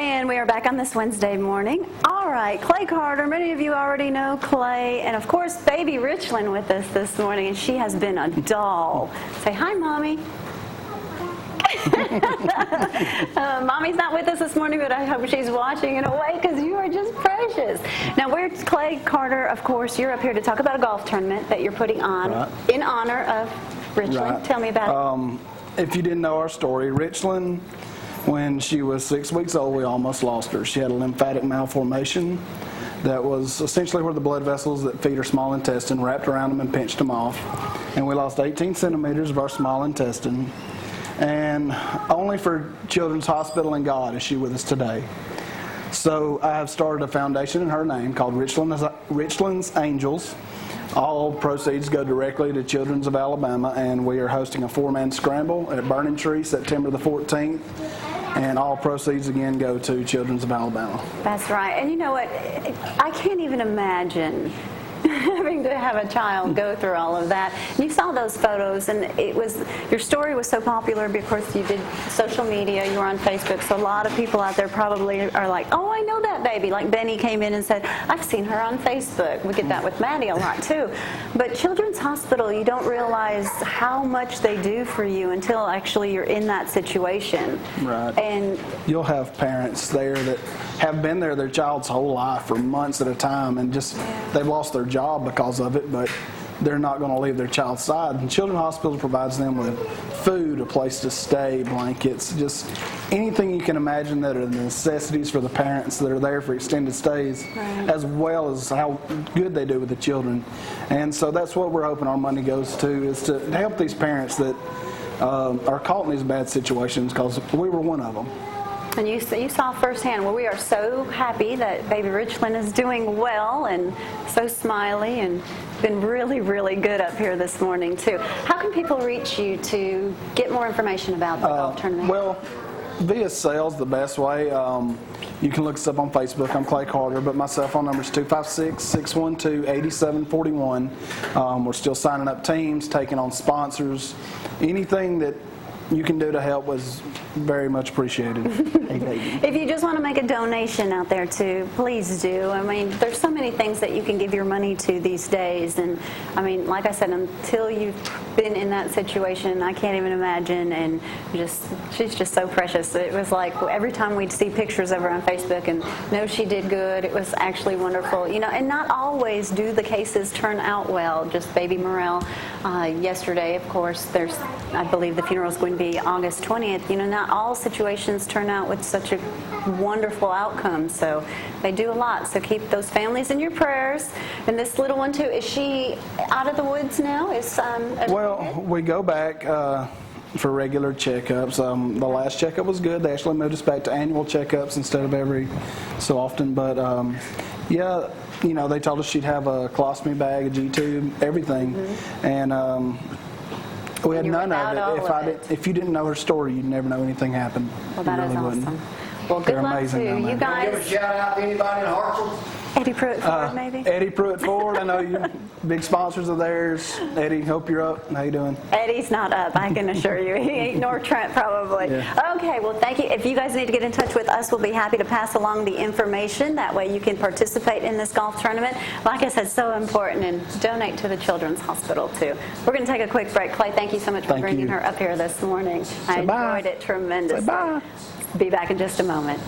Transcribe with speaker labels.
Speaker 1: And we are back on this Wednesday morning. All right, Clay Carter, many of you already know Clay, and of course, baby Richland with us this morning, and she has been a doll. Say hi, Mommy. Mommy's not with us this morning, but I hope she's watching in a way because you are just precious. Now, we're Clay Carter, of course. You're up here to talk about a golf tournament that you're putting on in honor of Richland. Right. Tell me about it.
Speaker 2: If you didn't know our story, Richland, when she was 6 weeks old, we almost lost her. She had a lymphatic malformation that was essentially where the blood vessels that feed her small intestine wrapped around them and pinched them off. And we lost 18 centimeters of our small intestine. And only for Children's Hospital and God is she with us today. So I have started a foundation in her name called Richland's Angels. All proceeds go directly to Children's of Alabama, and we are hosting a 4-man scramble at Burning Tree September the 14th. And all proceeds, again, go to Children's of Alabama.
Speaker 1: That's right. And you know what? I can't even imagine having to have a child go through all of that. You saw those photos, and your story was so popular because you did social media, you were on Facebook, so a lot of people out there probably are like, oh, I know that baby. Like Benny came in and said, I've seen her on Facebook. We get that with Maddie a lot too. But Children's Hospital, you don't realize how much they do for you until actually you're in that situation.
Speaker 2: Right.
Speaker 1: And
Speaker 2: you'll have parents there that have been there their child's whole life for months at a time, and just they've lost their job because of it, but they're not going to leave their child's side. And Children's Hospital provides them with food, a place to stay, blankets, just anything you can imagine that are the necessities for the parents that are there for extended stays, as well as how good they do with the children. And so that's what we're hoping our money goes to, is to help these parents that are caught in these bad situations, because we were one of them.
Speaker 1: And you saw firsthand. Well, we are so happy that baby Richland is doing well and so smiley, and been really, really good up here this morning too. How can people reach you to get more information about the golf tournament?
Speaker 2: Well, via sales, the best way. You can look us up on Facebook. I'm Clay Carter, but my cell phone number is 256-612-8741. We're still signing up teams, taking on sponsors. Anything that you can do to help was very much appreciated.
Speaker 1: If you just want to make a donation out there too, please do. I mean, there's so many things that you can give your money to these days, and I mean, like I said, until you've been in that situation, I can't even imagine. And she's just so precious. It was like every time we'd see pictures of her on Facebook and know she did good, it was actually wonderful. You know, and not always do the cases turn out well. Just baby Morel yesterday, of course, I believe the funeral is going to be August 20th. You know, not all situations turn out with such a wonderful outcome, so they do a lot. So keep those families in your prayers. And this little one too, is she out of the woods now?
Speaker 2: Well, we go back for regular checkups. The last checkup was good. They actually moved us back to annual checkups instead of every so often. But yeah, you know, they told us she'd have a colostomy bag, a G-tube, everything, and we had none of it. If you didn't know her story, you'd never know anything happened.
Speaker 1: Well, that is awesome. Well, good luck to you guys.
Speaker 3: Give a shout out to anybody in Hartselle.
Speaker 1: Eddie Pruitt Ford, maybe?
Speaker 2: Eddie Pruitt Ford, I know you big sponsors of theirs. Eddie, hope you're up. How you doing?
Speaker 1: Eddie's not up, I can assure you. He ain't nor Trent, probably.
Speaker 2: Yeah.
Speaker 1: Okay, well, thank you. If you guys need to get in touch with us, we'll be happy to pass along the information. That way you can participate in this golf tournament. Like I said, so important, and donate to the Children's Hospital, too. We're going to take a quick break. Clay, thank you so much for bringing her up here this morning. I enjoyed it tremendously.
Speaker 2: Say bye.
Speaker 1: Be back in just a moment.